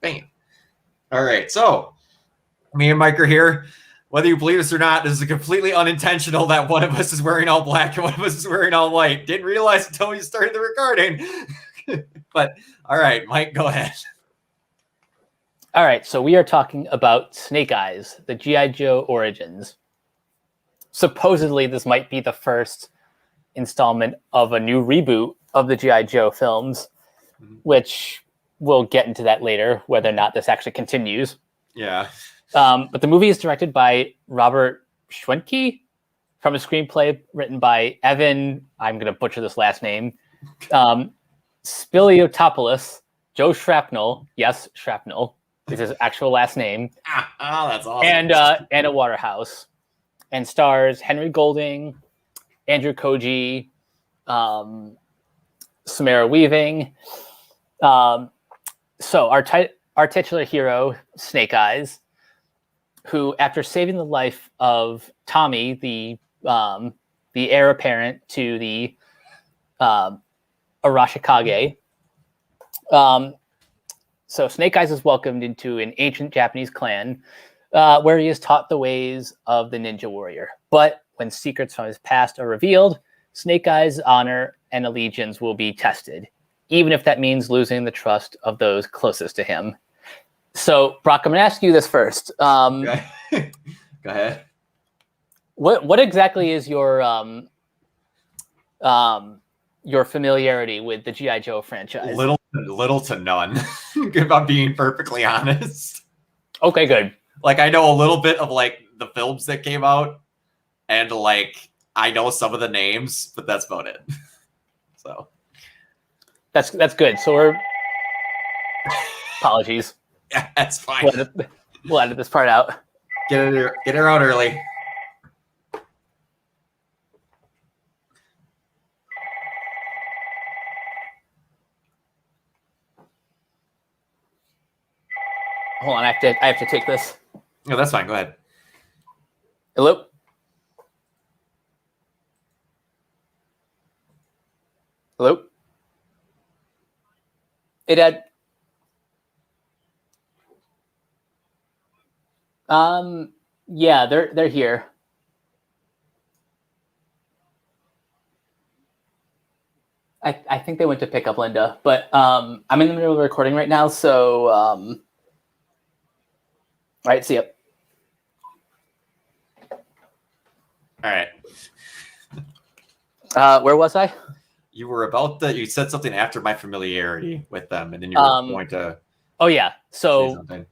Bam. All right, so me and Mike are here. Whether you believe us or not, this is completely unintentional that one of us is wearing all black and one of us is wearing all white. Didn't realize until we started the recording. But all right, Mike, go ahead. All right, so we are talking about Snake Eyes, the G.I. Joe Origins. Supposedly, this might be the first installment of a new reboot of the G.I. Joe films, which we'll get into that later, whether or not this actually continues. Yeah. But the movie is directed by Robert Schwentke from a screenplay written by Evan, I'm going to butcher this last name, Spiliotopoulos, Joe Shrapnel, yes, Shrapnel is his actual last name. That's awesome. And Anna Waterhouse. And stars Henry Golding, Andrew Koji, Samara Weaving. So our titular hero, Snake Eyes, who, after saving the life of Tommy, the heir apparent to the Arashikage, so Snake Eyes is welcomed into an ancient Japanese clan where he is taught the ways of the ninja warrior. But when secrets from his past are revealed, Snake Eyes' honor and allegiance will be tested, even if that means losing the trust of those closest to him. So, Brock, I'm going to ask you this first. Go ahead. What exactly is your familiarity with the G.I. Joe franchise? Little to none, if I'm being perfectly honest. Okay, good. Like, I know a little bit of like the films that came out, and like I know some of the names, but that's about it. So that's good. So we're apologies. Yeah, that's fine. We'll edit this part out. Get her out early. Hold on, I have to take this. No, that's fine. Go ahead. Hello? Hello? Hey, Dad. Yeah, they're here. I think they went to pick up Linda, but I'm in the middle of recording right now, so all right, see ya. All right. Where was I? You were you said something after my familiarity with them, and then you were going to. Oh yeah, so say something.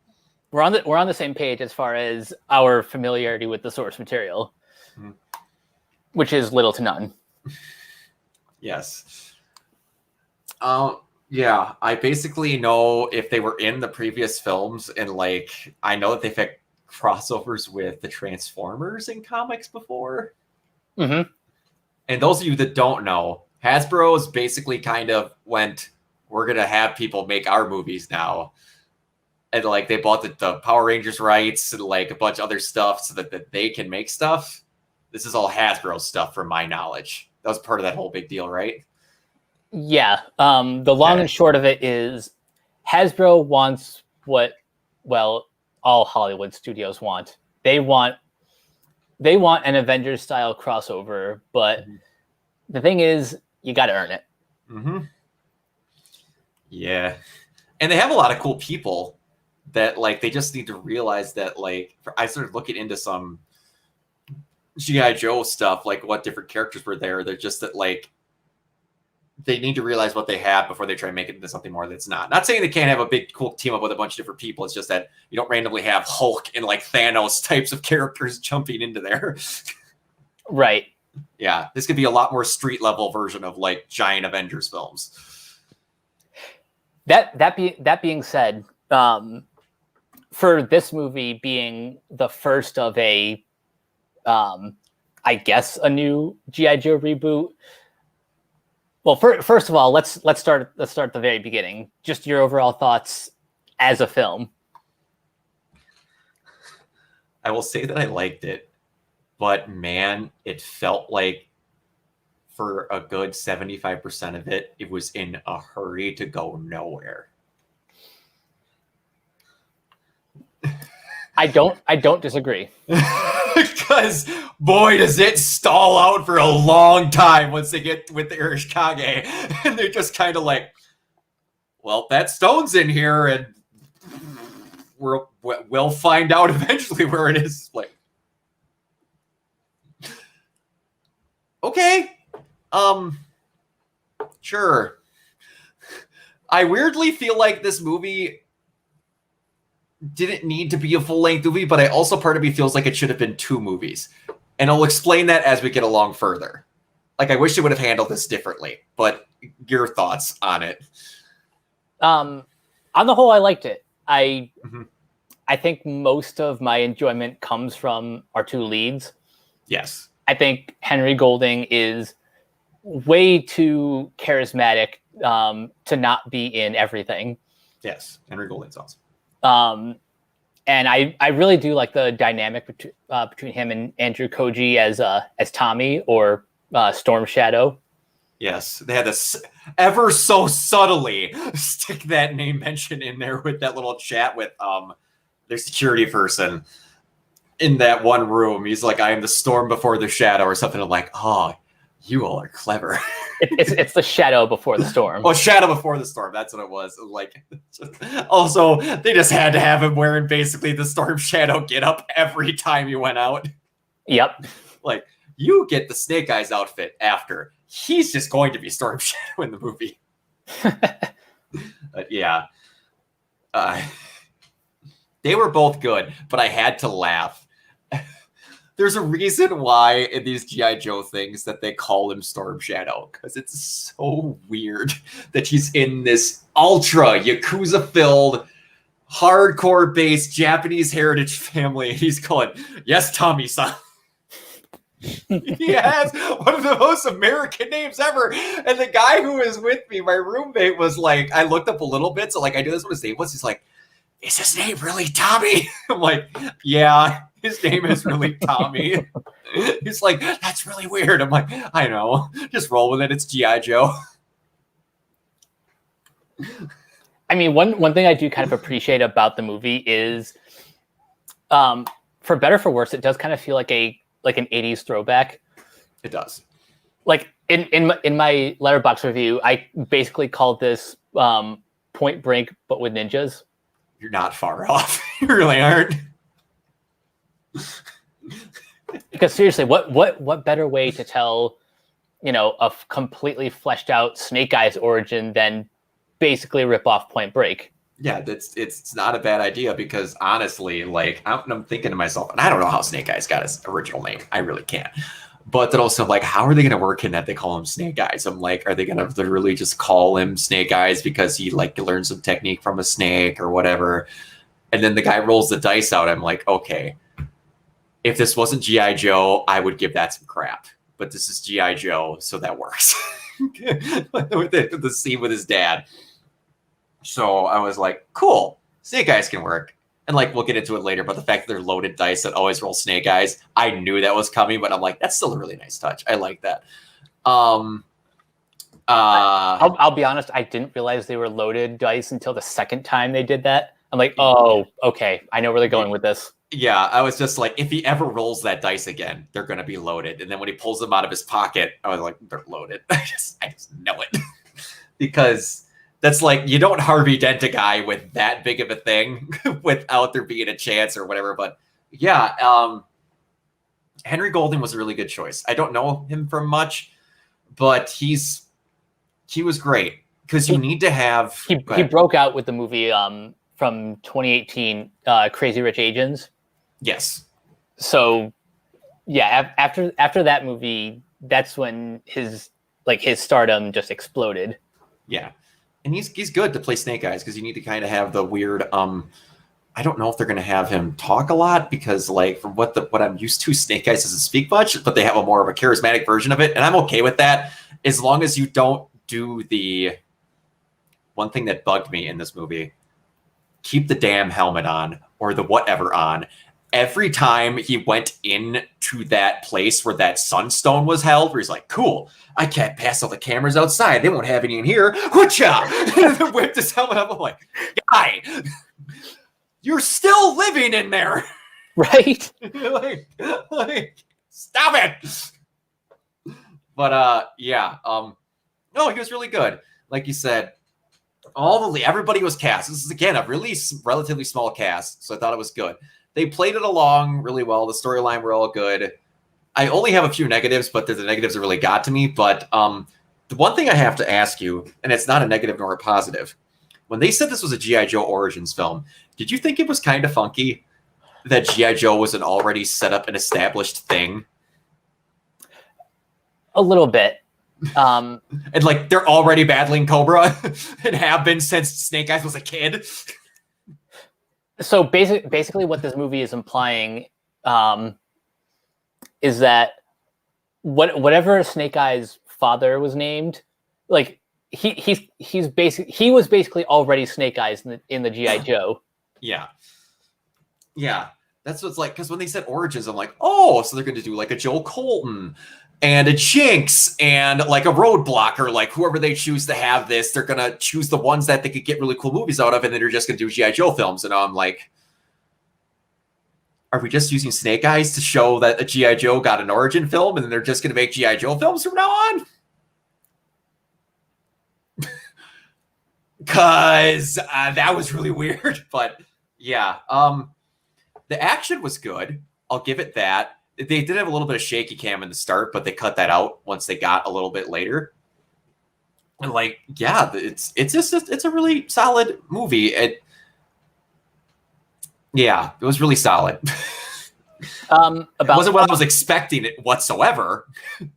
we're on the same page as far as our familiarity with the source material, which is little to none. Yes. Yeah, I basically know if they were in the previous films, and like I know that they've had crossovers with the Transformers in comics before. Mm-hmm. And those of you that don't know, Hasbro is basically kind of went, we're gonna have people make our movies now, and like they bought the Power Rangers rights and like a bunch of other stuff so that they can make stuff. This is all Hasbro stuff, from my knowledge. That was part of that whole big deal, right? Yeah. The long and short of it is Hasbro wants what, well, all Hollywood studios want. They want an Avengers style crossover, but the thing is, you got to earn it. Mm-hmm. Yeah. And they have a lot of cool people that like they just need to realize that like I started looking into some G.I. Joe stuff, like what different characters were there. They're just that like they need to realize what they have before they try and make it into something more that's not. Not saying they can't have a big cool team up with a bunch of different people. It's just that you don't randomly have Hulk and like Thanos types of characters jumping into there. Right. Yeah, this could be a lot more street level version of like giant Avengers films. That being said, for this movie being the first of a, I guess a new G.I. Joe reboot. Well, first of all, let's start at the very beginning. Just your overall thoughts as a film. I will say that I liked it, but man, it felt like for a good 75% of it, it was in a hurry to go nowhere. I don't disagree. Because boy, does it stall out for a long time once they get with the Urashikage, and they're just kind of like, well, that stone's in here, and we'll find out eventually where it is. Like, okay, sure. I weirdly feel like this movie didn't need to be a full-length movie, but I also, part of me feels like it should have been 2 movies. And I'll explain that as we get along further. Like, I wish they would have handled this differently, but your thoughts on it? On the whole, I liked it. I think most of my enjoyment comes from our 2 leads. Yes. I think Henry Golding is way too charismatic to not be in everything. Yes, Henry Golding's awesome. And I really do like the dynamic between him and Andrew Koji as Tommy or Storm Shadow. Yes, they had this ever so subtly stick that name mention in there with that little chat with their security person in that one room. He's like, I am the storm before the shadow or something. I'm like, oh, you all are clever. It's the shadow before the storm. Oh, shadow before the storm. That's what it was. Like, also, they just had to have him wearing basically the storm shadow get up every time he went out. Yep. Like, you get the Snake Eyes outfit after. He's just going to be Storm Shadow in the movie. Yeah. They were both good, but I had to laugh. There's a reason why in these G.I. Joe things that they call him Storm Shadow, because it's so weird that he's in this ultra Yakuza-filled, hardcore-based Japanese heritage family. He's calling, yes, Tommy-san. He has one of the most American names ever. And the guy who was with me, my roommate, was like, I looked up a little bit, so like I knew this what his name was. He's like, is his name really Tommy? I'm like, yeah, his name is really Tommy. He's like, that's really weird. I'm like, I know. Just roll with it. It's G.I. Joe. I mean, one thing I do kind of appreciate about the movie is, for better or for worse, it does kind of feel like an 80s throwback. It does. Like in my Letterboxd review, I basically called this Point Break, but with ninjas. You're not far off. You really aren't. Because seriously, what better way to tell, a completely fleshed out Snake Eyes origin than basically rip off Point Break? Yeah, it's not a bad idea because honestly, like I'm thinking to myself, and I don't know how Snake Eyes got his original name. I really can't. But then also, like, how are they going to work in that they call him Snake Eyes? I'm like, are they going to literally just call him Snake Eyes because he like learned some technique from a snake or whatever? And then the guy rolls the dice out. I'm like, okay, if this wasn't G.I. Joe, I would give that some crap. But this is G.I. Joe, so that works. With the scene with his dad. So I was like, cool, Snake Eyes can work. And like, we'll get into it later, but the fact that they're loaded dice that always roll Snake Eyes, I knew that was coming, but I'm like, that's still a really nice touch. I like that. I'll be honest, I didn't realize they were loaded dice until the second time they did that. I'm like, oh, okay, I know where they're going with this. Yeah, I was just like, if he ever rolls that dice again, they're going to be loaded. And then when he pulls them out of his pocket, I was like, they're loaded. I just know it. Because that's like, you don't Harvey Dent a guy with that big of a thing without there being a chance or whatever. But yeah, Henry Golding was a really good choice. I don't know him from much, but he was great because you need to have. He broke out with the movie from 2018, Crazy Rich Asians. Yes. So yeah, after that movie, that's when his stardom just exploded. Yeah. And he's good to play Snake Eyes because you need to kind of have the weird. I don't know if they're going to have him talk a lot because, like, from what I'm used to, Snake Eyes doesn't speak much, but they have a more of a charismatic version of it, and I'm okay with that as long as you don't do the one thing that bugged me in this movie: keep the damn helmet on or the whatever on. Every time he went into that place where that sunstone was held, where he's like, cool, I can't pass all the cameras outside. They won't have any in here. Whatcha? And then whipped his helmet up. I'm like, guy, you're still living in there. Right? like, stop it. But yeah, no, he was really good. Like you said, everybody was cast. This is again a really relatively small cast, so I thought it was good. They played it along really well. The storyline were all good. I only have a few negatives, but the negatives that really got to me. But the one thing I have to ask you, and it's not a negative nor a positive, when they said this was a G.I. Joe Origins film, did you think it was kind of funky that G.I. Joe was an already set up and established thing? A little bit. And like they're already battling Cobra and have been since Snake Eyes was a kid. So basically what this movie is implying is that whatever Snake Eyes' father was named, like he was basically already Snake Eyes in the G.I. Joe. Yeah. That's what's like, because when they said Origins, I'm like, oh, so they're going to do like a Joe Colton and a Jinx and like a Roadblocker, like whoever they choose to have this, they're going to choose the ones that they could get really cool movies out of, and then they're just going to do G.I. Joe films. And I'm like, are we just using Snake Eyes to show that a G.I. Joe got an origin film, and then they're just going to make G.I. Joe films from now on? Because that was really weird. But yeah, the action was good. I'll give it that. They did have a little bit of shaky cam in the start, but they cut that out once they got a little bit later. And like, yeah, it's a really solid movie. It was really solid. It wasn't what I was expecting it whatsoever,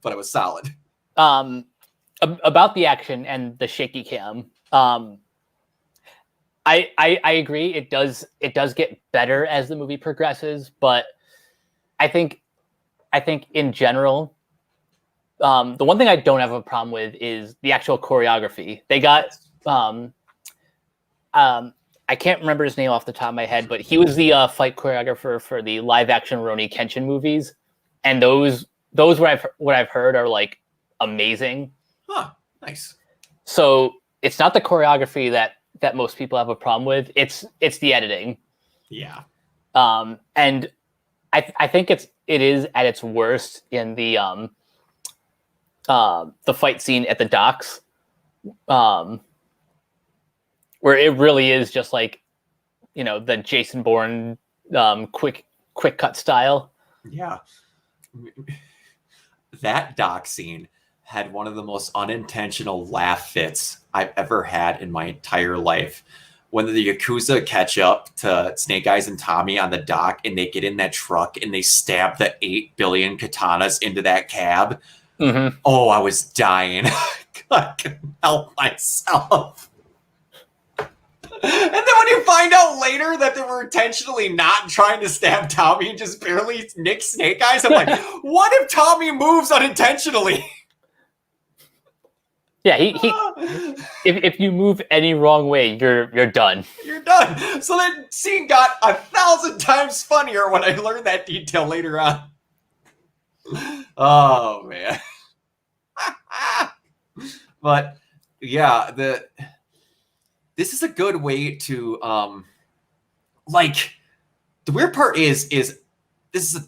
but it was solid. About the action and the shaky cam, I agree. It does get better as the movie progresses, but I think in general, the one thing I don't have a problem with is the actual choreography. They got I can't remember his name off the top of my head, but he was the fight choreographer for the live action Rurouni Kenshin movies, and those what I've heard are like amazing. Huh, nice. So it's not the choreography that most people have a problem with. It's the editing. Yeah. And I think it is at its worst in the fight scene at the docks, where it really is just like, the Jason Bourne quick cut style. Yeah. That dock scene had one of the most unintentional laugh fits I've ever had in my entire life. When the Yakuza catch up to Snake Eyes and Tommy on the dock, and they get in that truck and they stab the 8 billion katanas into that cab. Mm-hmm. Oh, I was dying. I couldn't help myself. And then when you find out later that they were intentionally not trying to stab Tommy and just barely nick Snake Eyes, I'm like, what if Tommy moves unintentionally? Yeah, if you move any wrong way, you're done. You're done. So that scene got 1,000 times funnier when I learned that detail later on. Oh man. But yeah, this is a good way to like, the weird part is this is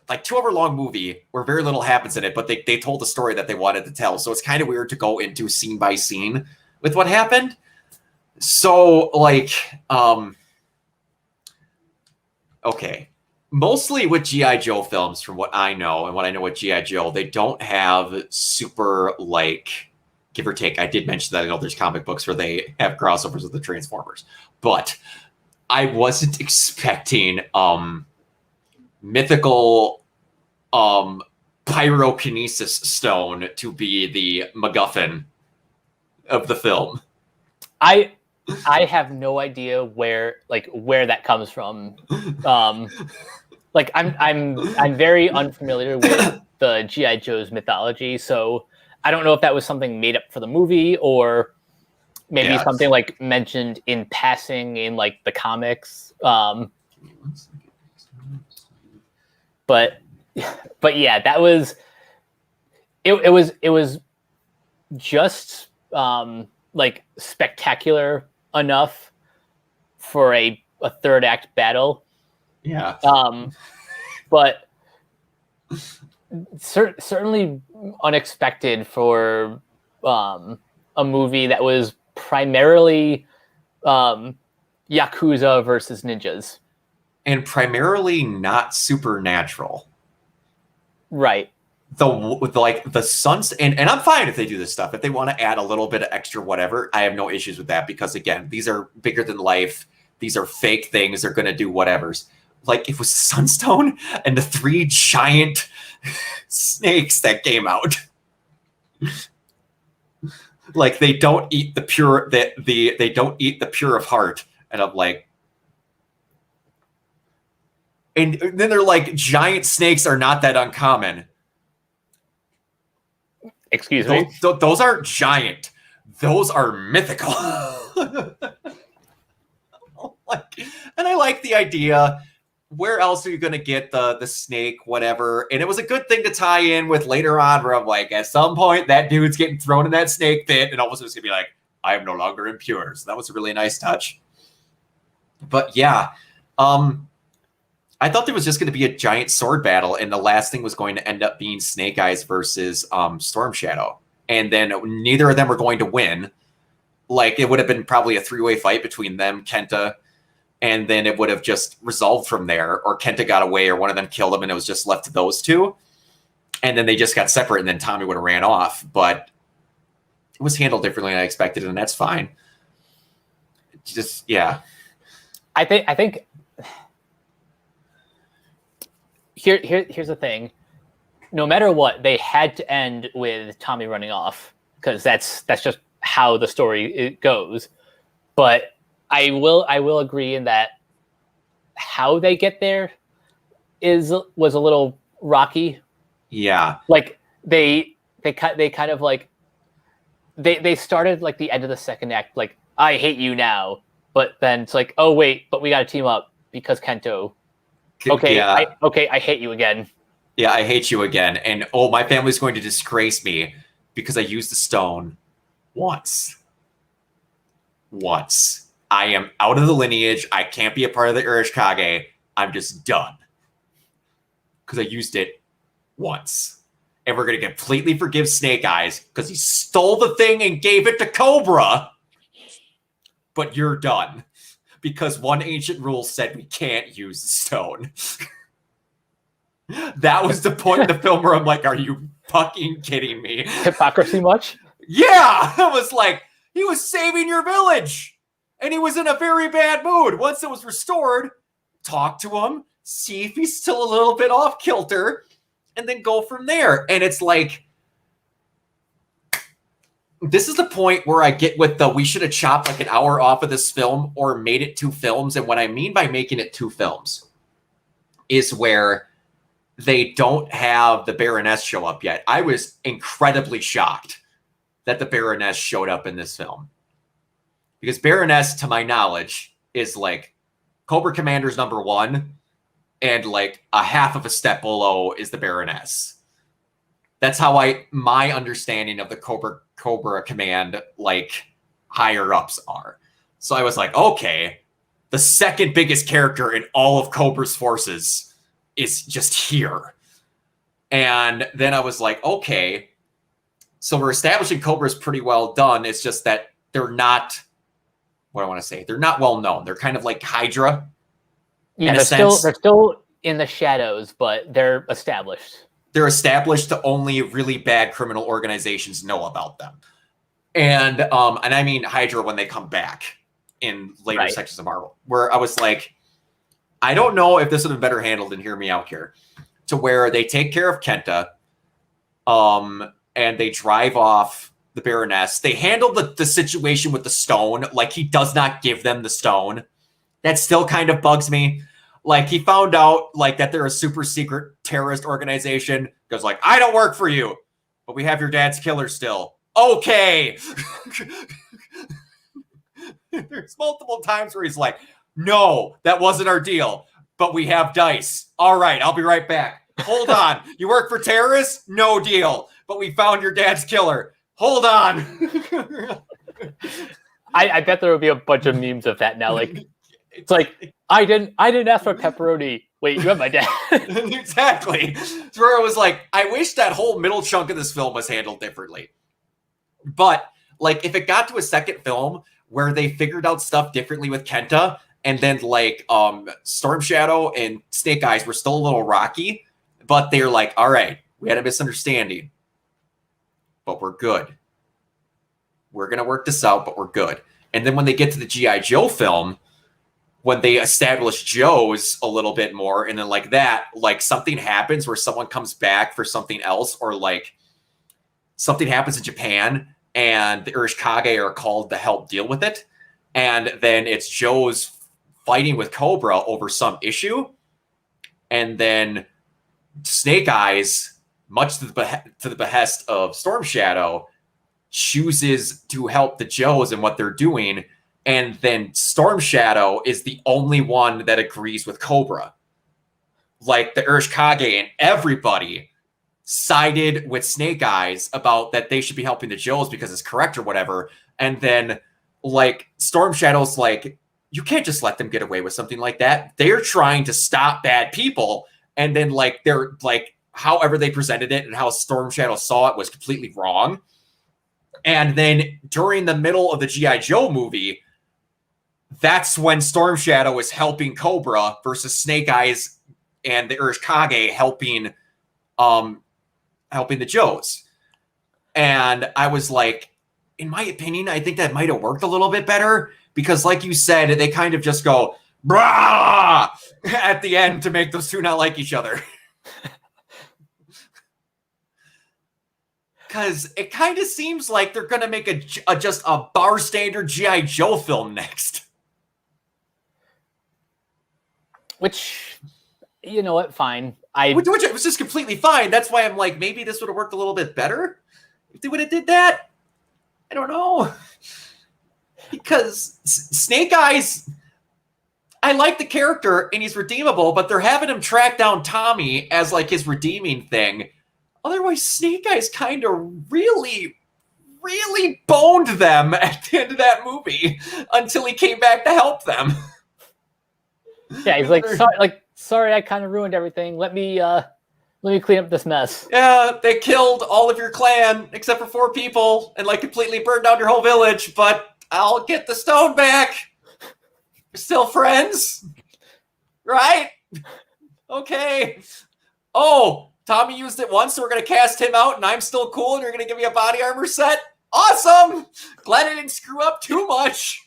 a 2-hour long movie where very little happens in it, but they told the story that they wanted to tell. So it's kind of weird to go into scene by scene with what happened. So like, okay. Mostly with G.I. Joe films, from what I know and what I know with G.I. Joe, they don't have super, like, give or take. I did mention that I know there's comic books where they have crossovers with the Transformers, but I wasn't expecting mythical pyrokinesis stone to be the MacGuffin of the film. I have no idea where that comes from. Like I'm very unfamiliar with the G.I. Joe's mythology, so I don't know if that was something made up for the movie or maybe something like mentioned in passing in like the comics. But yeah, that was it was just like spectacular enough for a a third act battle. Yeah. But certainly unexpected for a movie that was primarily Yakuza versus ninjas. And primarily not supernatural. Right. The suns, and I'm fine if they do this stuff. If they want to add a little bit of extra whatever, I have no issues with that, because again, these are bigger than life. These are fake things. They're going to do whatever's. Like, it was Sunstone and the 3 giant snakes that came out. Like, they don't eat the pure, they don't eat the pure of heart. And I'm like, and then they're like, giant snakes are not that uncommon. Excuse me? Those aren't giant. Those are mythical. And I like the idea. Where else are you going to get the snake, whatever? And it was a good thing to tie in with later on, where I'm like, at some point, that dude's getting thrown in that snake pit, and all of a sudden it's going to be like, I am no longer impure. So that was a really nice touch. But yeah, I thought there was just going to be a giant sword battle, and the last thing was going to end up being Snake Eyes versus Storm Shadow. And then neither of them were going to win. Like, it would have been probably a 3-way fight between them, Kenta, and then it would have just resolved from there, or Kenta got away, or one of them killed him, and it was just left to those two. And then they just got separate, and then Tommy would have ran off. But it was handled differently than I expected, and that's fine. Just, yeah. I think here's the thing. No matter what, they had to end with Tommy running off, because that's just how the story goes. But I will agree in that how they get there was a little rocky. Yeah. Like they kind of like they started like the end of the second act, like, I hate you now, but then it's like, oh wait, but we got to team up because Kento. Okay, yeah. I hate you again. Yeah, I hate you again. And oh, my family's going to disgrace me because I used the stone once. I am out of the lineage. I can't be a part of the Urashikage. I'm just done. Because I used it once. And we're going to completely forgive Snake Eyes because he stole the thing and gave it to Cobra. But you're done. Because one ancient rule said we can't use the stone. That was the point of the film where I'm like, are you fucking kidding me? Hypocrisy much? Yeah! I was like, he was saving your village! And he was in a very bad mood. Once it was restored, talk to him, see if he's still a little bit off kilter, and then go from there. And it's like, this is the point where I get with we should have chopped like an hour off of this film or made it 2 films. And what I mean by making it 2 films is where they don't have the Baroness show up yet. I was incredibly shocked that the Baroness showed up in this film. Because Baroness, to my knowledge, is like Cobra Commander's number 1, and like a half of a step below is the Baroness. That's how my understanding of the Cobra Command, like, higher ups are. So I was like, okay, the second biggest character in all of Cobra's forces is just here. And then I was like, okay, so we're establishing Cobra's pretty well done. It's just that they're not, what I want to say, they're not well known. They're kind of like Hydra. Yeah, they're still in the shadows, but they're established. They're established to only really bad criminal organizations know about them. And I mean Hydra when they come back in later sections of Marvel, where I was like, I don't know if this would have been better handled, and hear me out here, to where they take care of Kenta, and they drive off the Baroness. They handle the situation with the stone like he does not give them the stone. That still kind of bugs me. Like, he found out like that they're a super secret terrorist organization. Goes like, I don't work for you, but we have your dad's killer still. Okay. There's multiple times where he's like, no, that wasn't our deal, but we have dice. All right, I'll be right back. Hold on. You work for terrorists? No deal. But we found your dad's killer. Hold on. I bet there will be a bunch of memes of that now. Like, It's like I didn't ask for pepperoni. Wait, you have my dad. Exactly. So where it was like, I wish that whole middle chunk of this film was handled differently. But like, if it got to a second film where they figured out stuff differently with Kenta, and then like Storm Shadow and Snake Eyes were still a little rocky, but they're like, all right, we had a misunderstanding, but we're good. We're gonna work this out, but we're good. And then when they get to the G.I. Joe film, when they establish Joe's a little bit more, and then like that, like something happens where someone comes back for something else, or like something happens in Japan and the Urashikage are called to help deal with it. And then it's Joe's fighting with Cobra over some issue. And then Snake Eyes, much to the behest of Storm Shadow, chooses to help the Joes in what they're doing. And then Storm Shadow is the only one that agrees with Cobra. Like the Urashikage and everybody sided with Snake Eyes about that they should be helping the Joes because it's correct or whatever. And then like Storm Shadow's like, you can't just let them get away with something like that. They're trying to stop bad people. And then like they're like, however they presented it and how Storm Shadow saw it was completely wrong. And then during the middle of the G.I. Joe movie, that's when Storm Shadow is helping Cobra versus Snake Eyes and the Urashikage helping the Joes. And I was like, in my opinion, I think that might have worked a little bit better because like you said, they kind of just go, brah, at the end to make those two not like each other. Because it kind of seems like they're going to make just a bar standard G.I. Joe film next. Which, you know what, fine. Which it was just completely fine. That's why I'm like, maybe this would have worked a little bit better if they would have did that. I don't know. Because Snake Eyes, I like the character and he's redeemable, but they're having him track down Tommy as like his redeeming thing. Otherwise, Snake Eyes kind of really boned them at the end of that movie until he came back to help them. Yeah, he's like, sorry, I kind of ruined everything. Let me clean up this mess. Yeah, they killed all of your clan except for 4 people and like completely burned down your whole village, but I'll get the stone back. We're still friends, right? Okay. Oh, Tommy used it once, so we're going to cast him out, and I'm still cool, and you're going to give me a body armor set? Awesome! Glad I didn't screw up too much.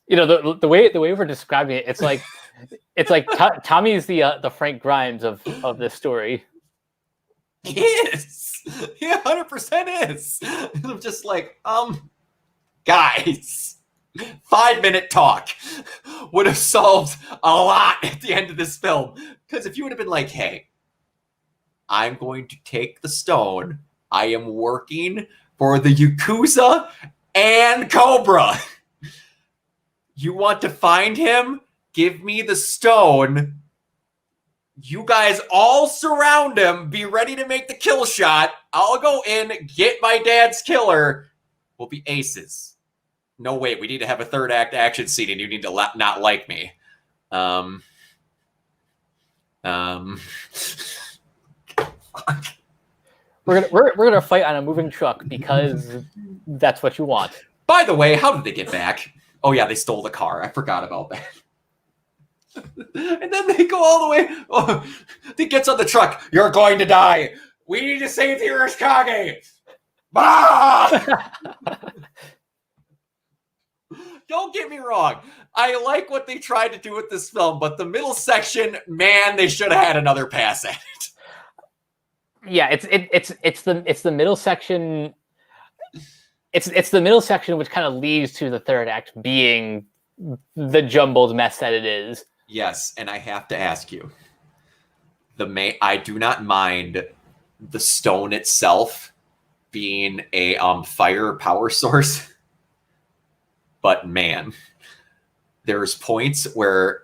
You know, the way we're describing it, it's like Tommy is the Frank Grimes of this story. He is. He 100% is. I'm just like, guys, 5-minute talk would have solved a lot at the end of this film. Because if you would have been like, hey, I'm going to take the stone. I am working for the Yakuza and Cobra. You want to find him? Give me the stone. You guys all surround him. Be ready to make the kill shot. I'll go in, get my dad's killer. We'll be aces. No, wait, we need to have a third act action scene and you need to not like me. We're gonna fight on a moving truck because that's what you want. By the way, how did they get back? Oh yeah, they stole the car. I forgot about that. And then they go all the way. Oh, he gets on the truck. You're going to die. We need to save the Urashikage. Ah! Don't get me wrong. I like what they tried to do with this film, but the middle section, man, they should have had another pass at it. Yeah, it's the middle section. It's the middle section which kind of leads to the third act being the jumbled mess that it is. Yes, and I have to ask you. I do not mind the stone itself being a fire power source. But man, there's points where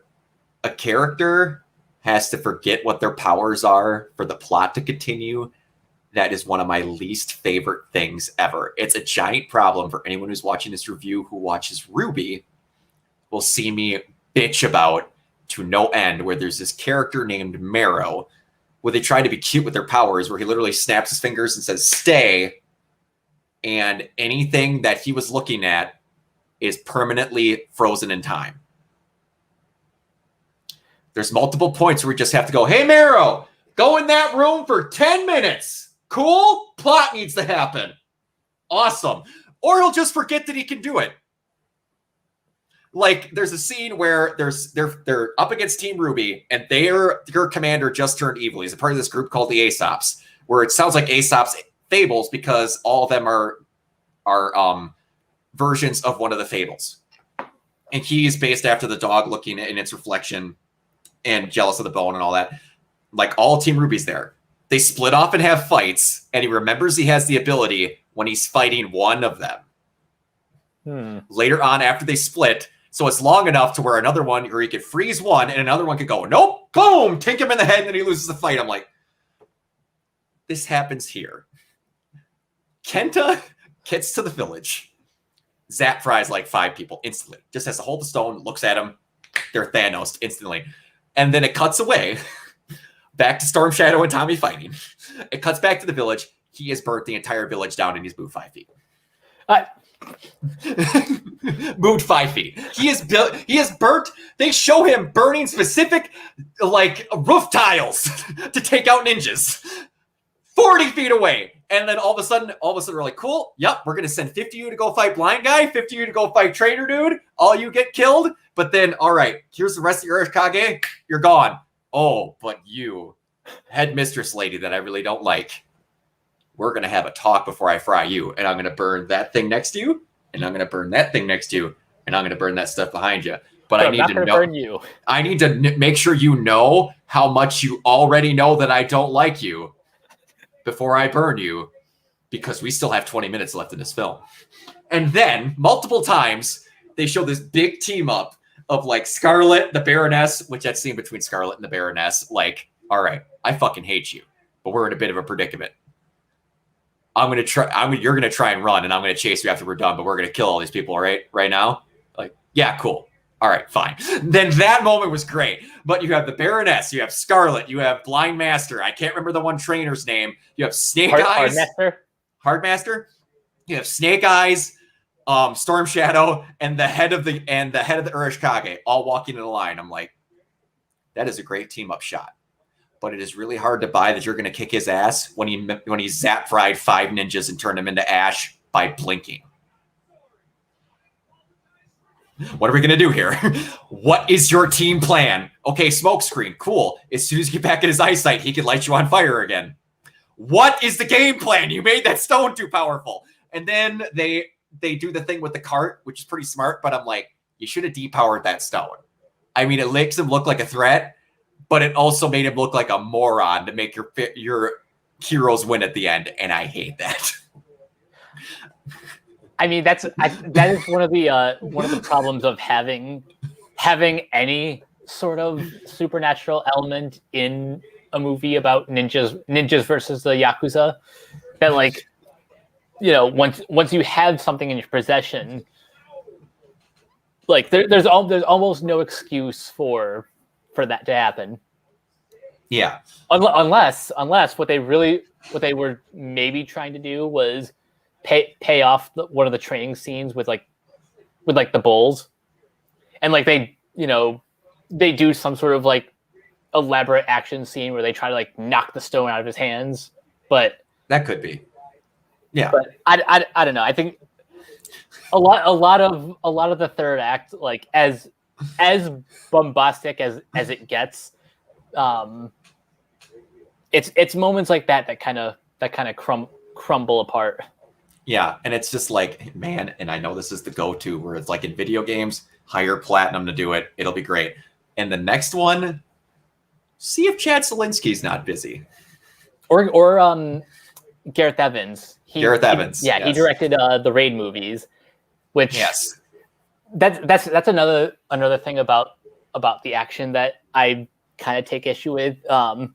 a character has to forget what their powers are for the plot to continue. That is one of my least favorite things ever. It's a giant problem for anyone who's watching this review who watches RWBY. will see me bitch about to no end, where there's this character named Marrow, where they try to be cute with their powers, where he literally snaps his fingers and says, stay, and anything that he was looking at is permanently frozen in time. There's multiple points where we just have to go, hey, Marrow, go in that room for 10 minutes. Cool? Plot needs to happen. Awesome. Or he'll just forget that he can do it. Like, there's a scene where they're up against Team RWBY, and their commander just turned evil. He's a part of this group called the Aesops, where it sounds like Aesop's fables because all of them are versions of one of the fables. And he's based after the dog looking in its reflection and jealous of the bone and all that. Like, all Team RWBY's there. They split off and have fights, and he remembers he has the ability when he's fighting one of them. Later on, after they split, so it's long enough to where another one, or he could freeze one, and another one could go, nope, boom, tink him in the head, and then he loses the fight. I'm like, this happens here. Kenta gets to the village. Zap fries like 5 people instantly. Just has to hold the stone, looks at him. They're Thanos instantly. And then it cuts away. Back to Storm Shadow and Tommy fighting. It cuts back to the village. He has burnt the entire village down and he's moved 5 feet. Moved 5 feet. He has burnt. They show him burning specific like roof tiles to take out ninjas 40 feet away. And then all of a sudden we're like, cool. Yep, we're gonna send 50 of you to go fight Blind Guy, 50 of you to go fight Trainer Dude. All you get killed. But then, all right, here's the rest of your Urashikage. You're gone. Oh, but you, headmistress lady that I really don't like. We're going to have a talk before I fry you. And I'm going to burn that thing next to you. And I'm going to burn that thing next to you. And I'm going to burn that stuff behind you. But I need to know. Burn you. I need to make sure you know how much you already know that I don't like you before I burn you. Because we still have 20 minutes left in this film. And then, multiple times, they show this big team up of like Scarlet, the Baroness, which that scene between Scarlet and the Baroness, like, all right, I fucking hate you. But we're in a bit of a predicament. You're gonna try and run, and I'm gonna chase you after we're done. But we're gonna kill all these people, right now. Like, yeah, cool. All right, fine. Then that moment was great. But you have the Baroness, you have Scarlet, you have Blind Master. I can't remember the one trainer's name. You have Snake Eyes, Hardmaster. You have Snake Eyes, Storm Shadow, and the head of the Urashikage all walking in a line. I'm like, that is a great team up shot. But it is really hard to buy that you're going to kick his ass when he zap fried 5 ninjas and turned them into ash by blinking. What are we going to do here? What is your team plan? Okay, smokescreen, cool. As soon as you get back in his eyesight, he can light you on fire again. What is the game plan? You made that stone too powerful. And then they do the thing with the cart, which is pretty smart, but I'm like, you should have depowered that stone. I mean, it makes him look like a threat, but it also made him look like a moron to make your heroes win at the end, and I hate that. I mean, that is one of the problems of having any sort of supernatural element in a movie about ninjas versus the Yakuza. That, like, you know, once you have something in your possession, like there's almost no excuse for that to happen. Yeah. Unless what they were maybe trying to do was pay off one of the training scenes with the bulls, and like they do some sort of like elaborate action scene where they try to like knock the stone out of his hands. But that could be. Yeah. But I don't know. I think a lot of the third act, like as bombastic as it gets, it's moments like that kind of crumble apart. Yeah, and it's just like, man, and I know this is the go-to where it's like in video games, hire platinum to do it. It'll be great. And the next one, see if Chad Zielinski's not busy. Or Gareth Evans. Gareth Evans. Yes. He directed the Raid movies, which yes, that's another thing about the action that I kind of take issue with. The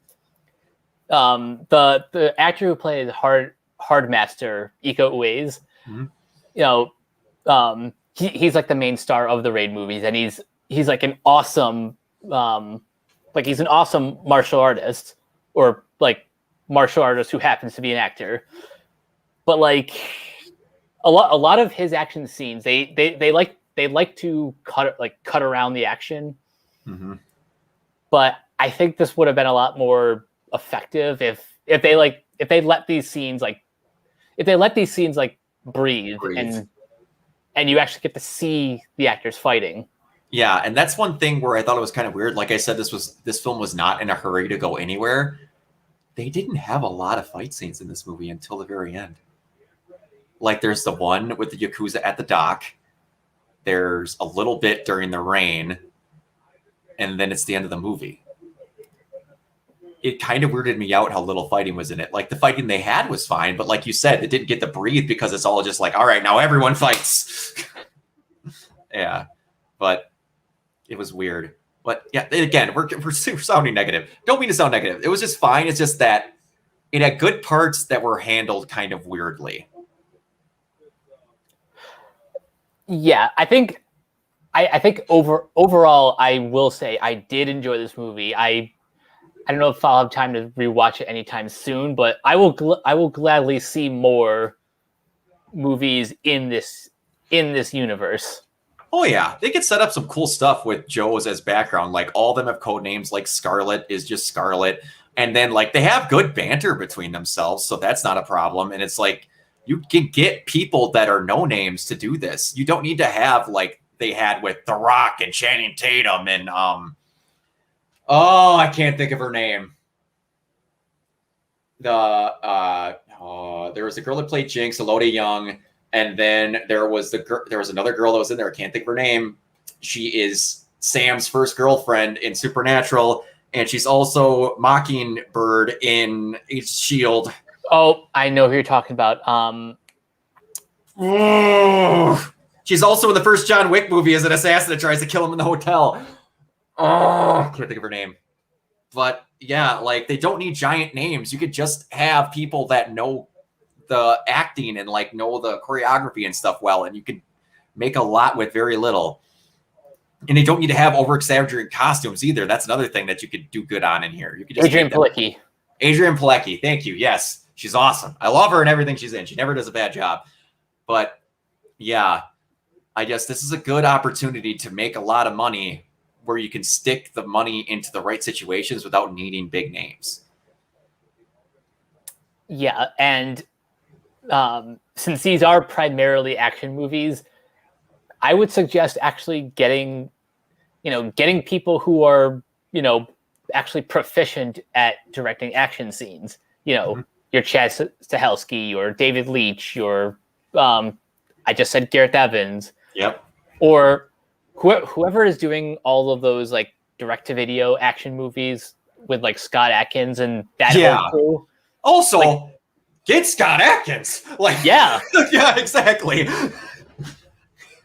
actor who plays Hardmaster, Iko Uwais, mm-hmm. he's like the main star of the Raid movies, and he's like an awesome he's an awesome martial artist, or like martial artist who happens to be an actor. But like a lot of his action scenes, they like to cut around the action. Mm-hmm. But I think this would have been a lot more effective if they let these scenes breathe. And you actually get to see the actors fighting. Yeah, and that's one thing where I thought it was kind of weird. Like I said, this film was not in a hurry to go anywhere. They didn't have a lot of fight scenes in this movie until the very end. Like there's the one with the Yakuza at the dock. There's a little bit during the rain, and then it's the end of the movie. It kind of weirded me out how little fighting was in it. Like the fighting they had was fine, but like you said, it didn't get to breathe because it's all just like, all right, now everyone fights. Yeah, but it was weird. But yeah, again, we're sounding negative. Don't mean to sound negative. It was just fine. It's just that it had good parts that were handled kind of weirdly. Yeah, I think overall, I will say I did enjoy this movie. I don't know if I'll have time to rewatch it anytime soon, but I will gladly see more movies in this universe. Oh yeah, they could set up some cool stuff with Joe's as background. Like all of them have code names. Like Scarlet is just Scarlet, and then like they have good banter between themselves, so that's not a problem. And it's like you can get people that are no names to do this. You don't need to have like they had with The Rock and Channing Tatum and I can't think of her name. There was a girl that played Jinx, Elodie Young, and then there was another girl that was in there. I can't think of her name. She is Sam's first girlfriend in Supernatural, and she's also Mockingbird in Agents of S.H.I.E.L.D. Oh, I know who you're talking about. She's also in the first John Wick movie as an assassin that tries to kill him in the hotel. I can't think of her name. But yeah, like they don't need giant names. You could just have people that know the acting and like know the choreography and stuff well, and you could make a lot with very little. And they don't need to have over-exaggerated costumes either. That's another thing that you could do good on in here. You could just Adrian Palicki. Adrian Palicki, thank you. Yes, she's awesome. I love her and everything she's in. She never does a bad job. But yeah, I guess this is a good opportunity to make a lot of money where you can stick the money into the right situations without needing big names. Yeah, and since these are primarily action movies, I would suggest actually getting people who are, actually proficient at directing action scenes. Your Chad Stahelski, your David Leitch, your I just said Gareth Evans. Yep. Or whoever is doing all of those like direct-to-video action movies with like Scott Adkins and that whole crew. Also, get Scott Adkins. Yeah, exactly.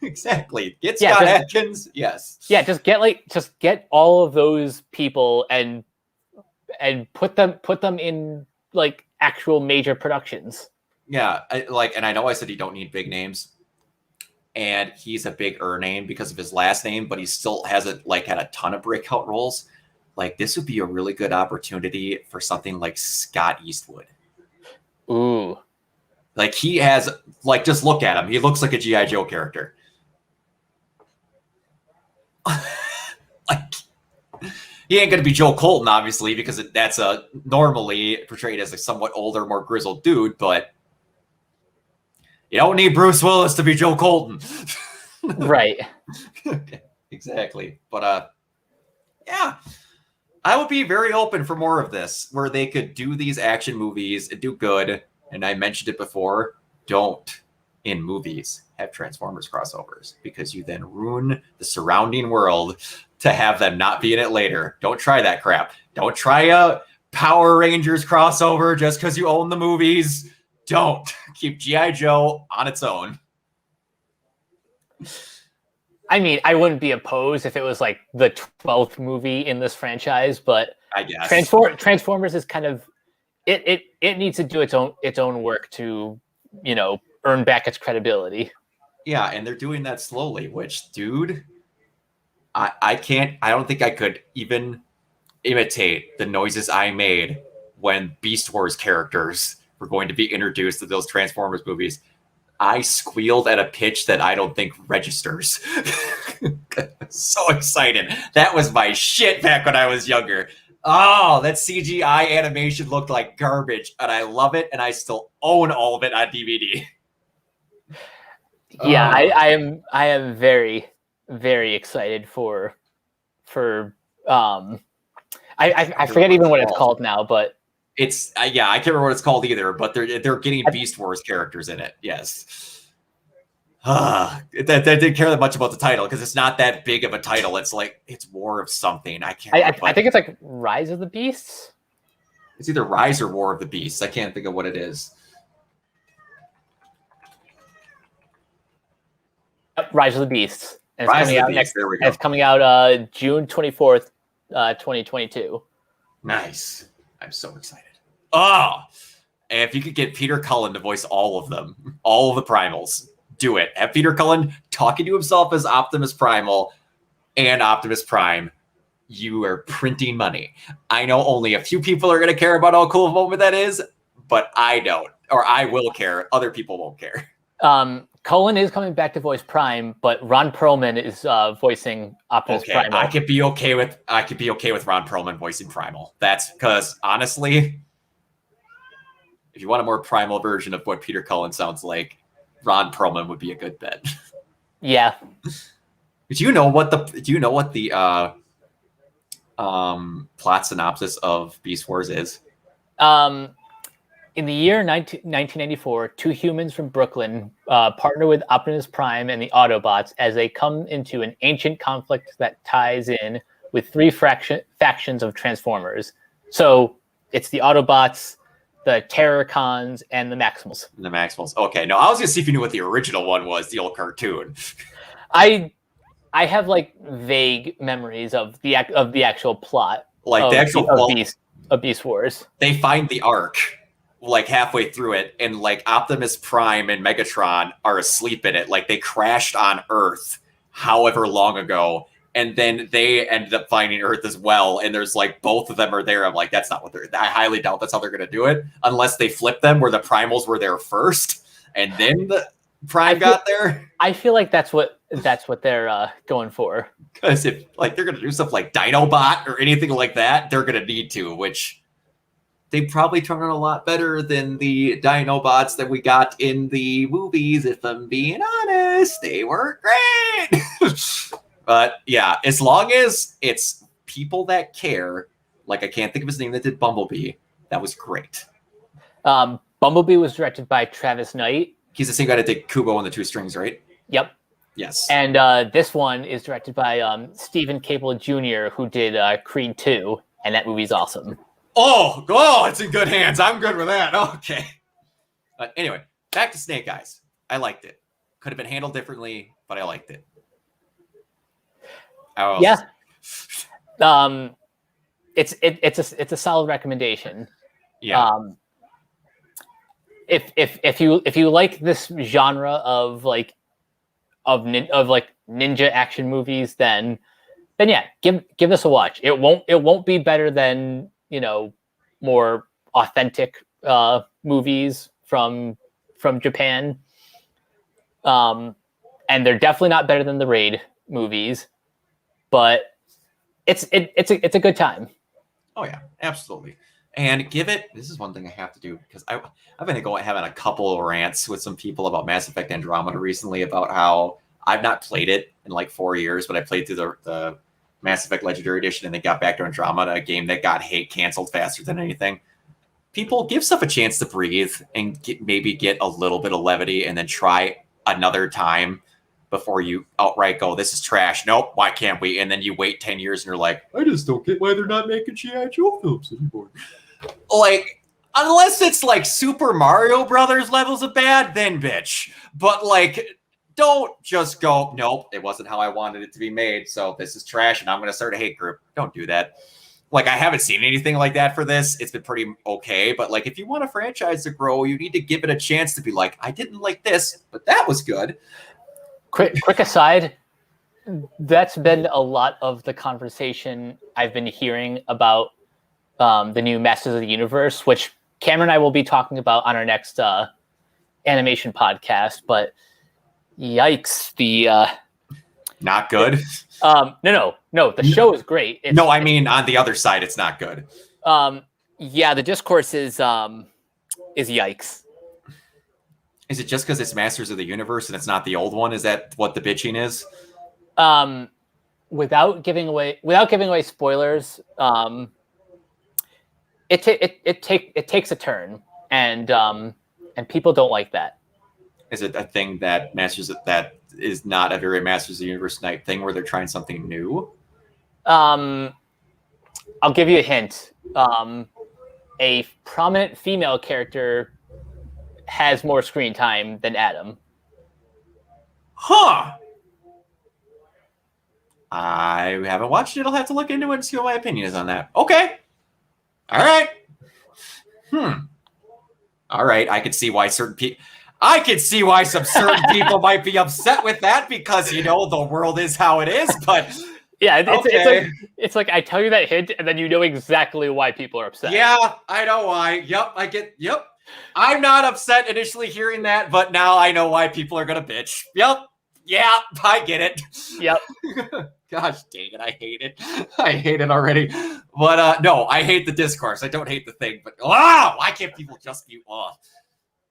Exactly. Get Scott Adkins. Yes. Yeah, just get all of those people and put them in like actual major productions. Yeah, and I know I said you don't need big names, and he's a bigger name because of his last name, but he still hasn't had a ton of breakout roles. Like this would be a really good opportunity for something like Scott Eastwood. Ooh, like he has just look at him. He looks like a G.I. Joe character. He ain't gonna be Joe Colton, obviously, because that's normally portrayed as a somewhat older, more grizzled dude, but you don't need Bruce Willis to be Joe Colton. Right. Exactly. But yeah, I would be very open for more of this, where they could do these action movies and do good. And I mentioned it before, don't in movies have Transformers crossovers, because you then ruin the surrounding world to have them not be in it later. Don't try that crap. Don't try a Power Rangers crossover just because you own the movies. Don't. Keep G.I. Joe on its own. I mean, I wouldn't be opposed if it was like the 12th movie in this franchise, but I guess Transformers is kind of it needs to do its own work to, earn back its credibility. Yeah, and they're doing that slowly, which, dude, I don't think I could even imitate the noises I made when Beast Wars characters were going to be introduced to those Transformers movies. I squealed at a pitch that I don't think registers. So excited. That was my shit back when I was younger. Oh, that CGI animation looked like garbage, and I love it, and I still own all of it on DVD. Yeah, Oh. I am very, very excited for I forget even what it's called now, but It's yeah, I can't remember what it's called either, but they're getting Beast Wars characters in it. Yes. That didn't care that much about the title because it's not that big of a title. It's like it's War of something. I can't. Remember, I think it's like Rise of the Beasts. It's either Rise or War of the Beasts. I can't think of what it is. Rise of the Beasts. And it's Rise coming of out the Beasts. There we go. It's coming out June 24th, 2022. Nice. I'm so excited. Oh, and if you could get Peter Cullen to voice all of them, all of the Primals, do it. Have Peter Cullen talking to himself as Optimus Primal and Optimus Prime. You are printing money. I know only a few people are going to care about how cool of a moment that is, but I don't, or I will care. Other people won't care. Cullen is coming back to voice Prime, but Ron Perlman is voicing Optimus Prime. I could be okay with Ron Perlman voicing Primal. That's because honestly, if you want a more primal version of what Peter Cullen sounds like, Ron Perlman would be a good bet. Yeah. Do you know what the plot synopsis of Beast Wars is? In the year 1994, two humans from Brooklyn partner with Optimus Prime and the Autobots as they come into an ancient conflict that ties in with three factions of Transformers. So it's the Autobots, the Terrorcons, and the Maximals. The Maximals. Okay, no, I was gonna see if you knew what the original one was, the old cartoon. I have like vague memories of the actual plot, like the actual of Beast Wars. They find the Ark like halfway through it, and like Optimus Prime and Megatron are asleep in it. Like they crashed on Earth however long ago, and then they ended up finding Earth as well. And there's like both of them are there. I'm like, that's not what I highly doubt that's how they're gonna do it, unless they flip them where the Primals were there first, and then the Prime got there. I feel like that's what they're going for. Because if like they're gonna do stuff like Dinobot or anything like that, they're gonna need to, which they probably turn out a lot better than the Dinobots that we got in the movies. If I'm being honest, they weren't great. But yeah, as long as it's people that care, like I can't think of his name that did Bumblebee, that was great. Bumblebee was directed by Travis Knight. He's the same guy that did Kubo and the Two Strings, right? Yep. Yes. And this one is directed by Stephen Cable Jr., who did Creed 2, and that movie's awesome. Oh, it's in good hands. I'm good with that. Okay. But anyway, back to Snake Eyes. I liked it. Could have been handled differently, but I liked it. Yeah. It's a solid recommendation. Yeah. If you like this genre of ninja action movies, then yeah, give this a watch. It won't be better than, more authentic movies from Japan. And they're definitely not better than the Raid movies, but it's a good time. Oh yeah, absolutely. And this is one thing I have to do because I've been having a couple of rants with some people about Mass Effect Andromeda recently about how I've not played it in like 4 years, but I played through the Mass Effect Legendary Edition and then got back to Andromeda, a game that got canceled faster than anything. People, give stuff a chance to breathe and maybe get a little bit of levity and then try another time before you outright go, this is trash. Nope, why can't we? And then you wait 10 years and you're like, I just don't get why they're not making G.I. Joe films anymore. Like, unless it's like Super Mario Brothers levels of bad, then bitch. But like, don't just go, nope, it wasn't how I wanted it to be made, so this is trash and I'm going to start a hate group. Don't do that. Like, I haven't seen anything like that for this. It's been pretty okay, but like, if you want a franchise to grow, you need to give it a chance to be like, I didn't like this, but that was good. quick aside, that's been a lot of the conversation I've been hearing about the new Masters of the Universe, which Cameron and I will be talking about on our next animation podcast. But yikes, the Not good. no, the show is great. No, I mean on the other side, it's not good. Yeah, the discourse is yikes. Is it just because it's Masters of the Universe and it's not the old one? Is that what the bitching is? Without giving away spoilers, it takes a turn, and people don't like that. Is it a thing that that is not a very Masters of the Universe night thing where they're trying something new? I'll give you a hint. A prominent female character has more screen time than Adam. Huh. I haven't watched it. I'll have to look into it and see what my opinion is on that. Okay. All right. All right. I could see why some certain people might be upset with that because, the world is how it is. But yeah, it's like I tell you that hint and then you know exactly why people are upset. Yeah, I know why. Yep. I'm not upset initially hearing that, but now I know why people are going to bitch. Yep. Yeah, I get it. Yep. Gosh dang it, I hate it. I hate it already. But no, I hate the discourse. I don't hate the thing, but why can't people just be off?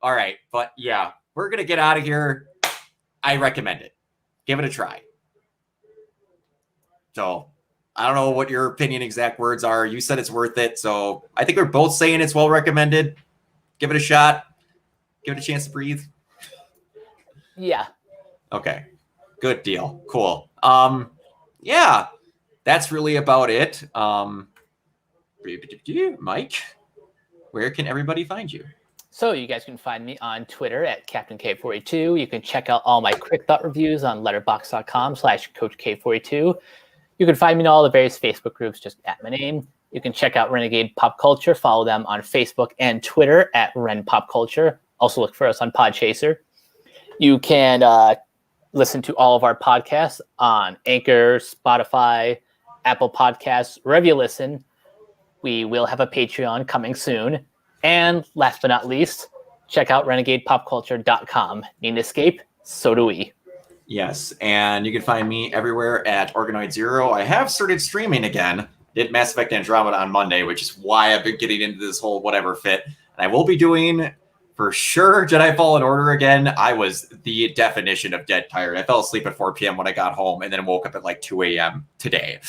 All right, but yeah, we're going to get out of here. I recommend it. Give it a try. So, I don't know what your opinion exact words are. You said it's worth it, so I think we're both saying it's well recommended. Give it a shot. Give it a chance to breathe. Yeah. Okay. Good deal. Cool. Yeah, that's really about it. Mike, where can everybody find you? So you guys can find me on Twitter at Captain K42. You can check out all my quick thought reviews on letterboxd.com/CoachK42. You can find me in all the various Facebook groups, just at my name. You can check out Renegade Pop Culture. Follow them on Facebook and Twitter at Ren Pop Culture. Also look for us on Podchaser. You can listen to all of our podcasts on Anchor, Spotify, Apple Podcasts, wherever you listen. We will have a Patreon coming soon. And last but not least, check out renegadepopculture.com. Need an escape? So do we. Yes, and you can find me everywhere at Organoid Zero. I have started streaming again. Did Mass Effect Andromeda on Monday, which is why I've been getting into this whole whatever fit. And I will be doing, for sure, Jedi Fallen Order again. I was the definition of dead tired. I fell asleep at 4 p.m. when I got home and then woke up at like 2 a.m. today.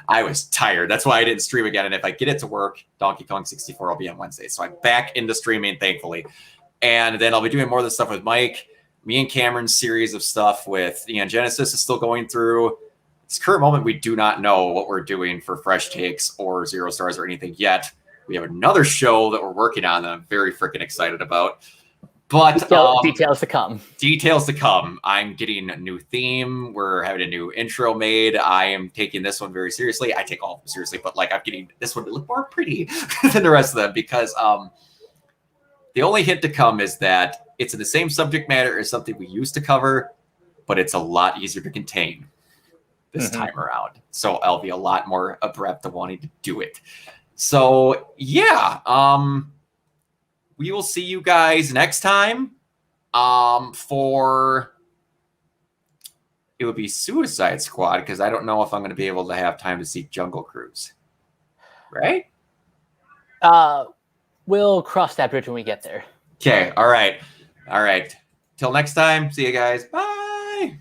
I was tired. That's why I didn't stream again. And if I get it to work, Donkey Kong 64 will be on Wednesday. So I'm back into streaming, thankfully. And then I'll be doing more of this stuff with Mike. Me and Cameron's series of stuff with Neon Genesis is still going through. This current moment, we do not know what we're doing for Fresh Takes or Zero Stars or anything yet. We have another show that we're working on that I'm very freaking excited about. But details to come. Details to come. I'm getting a new theme. We're having a new intro made. I am taking this one very seriously. I take all of them seriously, but like I'm getting this one to look more pretty than the rest of them because the only hint to come is that it's in the same subject matter as something we used to cover, but it's a lot easier to contain this time around. So I'll be a lot more abreast of wanting to do it. So yeah, we will see you guys next time. For it would be Suicide Squad because I don't know if I'm going to be able to have time to see Jungle Cruise. Right? We'll cross that bridge when we get there. Okay. All right. Till next time. See you guys. Bye.